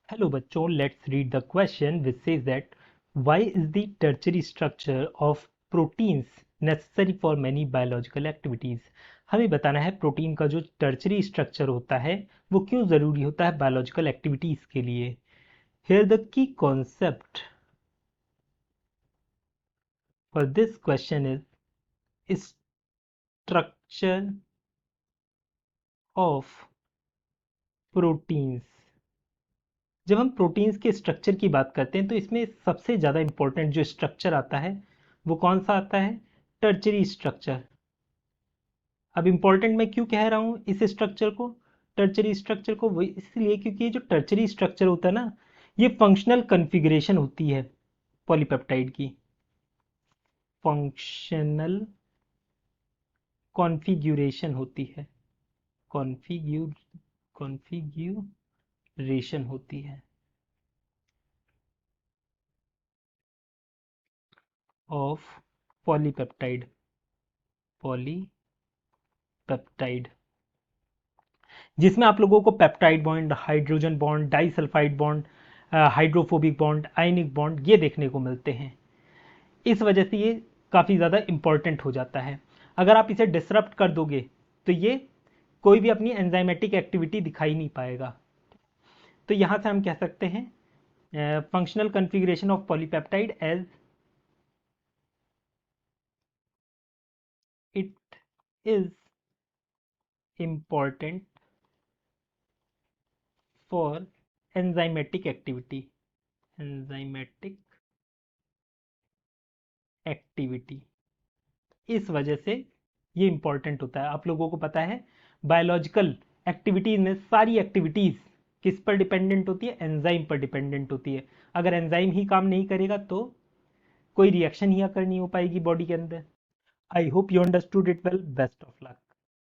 Hello बच्चों, let's read the question which says that why is the tertiary structure of proteins necessary for many biological activities? हमें बताना है protein का जो tertiary structure होता है वो क्यों ज़रूरी होता है बायोलॉजिकल एक्टिविटीज़ के लिए. Here the key concept for this question is structure of proteins. जब हम प्रोटीन्स के स्ट्रक्चर की बात करते हैं तो इसमें सबसे ज़्यादा इंपॉर्टेंट जो स्ट्रक्चर आता है वो कौन सा आता है? Tertiary structure. अब इंपॉर्टेंट मैं क्यों कह रहा हूँ इस स्ट्रक्चर को, टर्चरी स्ट्रक्चर को? वो इसलिए क्योंकि ये जो टर्चरी स्ट्रक्चर होता है ना, ये फंक्शनल कन्फिग्रेशन होती है पॉलीपेप्टाइड की. फंक्शनल कॉन्फ़िगरेशन होती है, कॉन्फ़िग्यूरेशन होती है ऑफ पॉलीपेप्टाइड. पॉलीपेप्टाइड जिसमें आप लोगों को peptide bond, hydrogen bond, disulphide bond, hydrophobic bond, ionic bond ये देखने को मिलते हैं. इस वजह से ये काफ़ी ज़्यादा इंपॉर्टेंट हो जाता है. अगर आप इसे डिसरप्ट कर दोगे तो ये कोई भी अपनी एंजाइमेटिक एक्टिविटी दिखाई नहीं पाएगा. तो यहाँ से हम कह सकते हैं functional configuration of polypeptide as it is important for enzymatic activity. enzymatic activity इस वजह से ये इंपॉर्टेंट होता है. आप लोगों को पता है बायोलॉजिकल एक्टिविटीज में सारी एक्टिविटीज किस पर डिपेंडेंट होती है? एंजाइम पर डिपेंडेंट होती है. अगर एंजाइम ही काम नहीं करेगा तो कोई रिएक्शन ही अकर नहीं हो पाएगी बॉडी के अंदर. I hope you understood it well. Best of luck.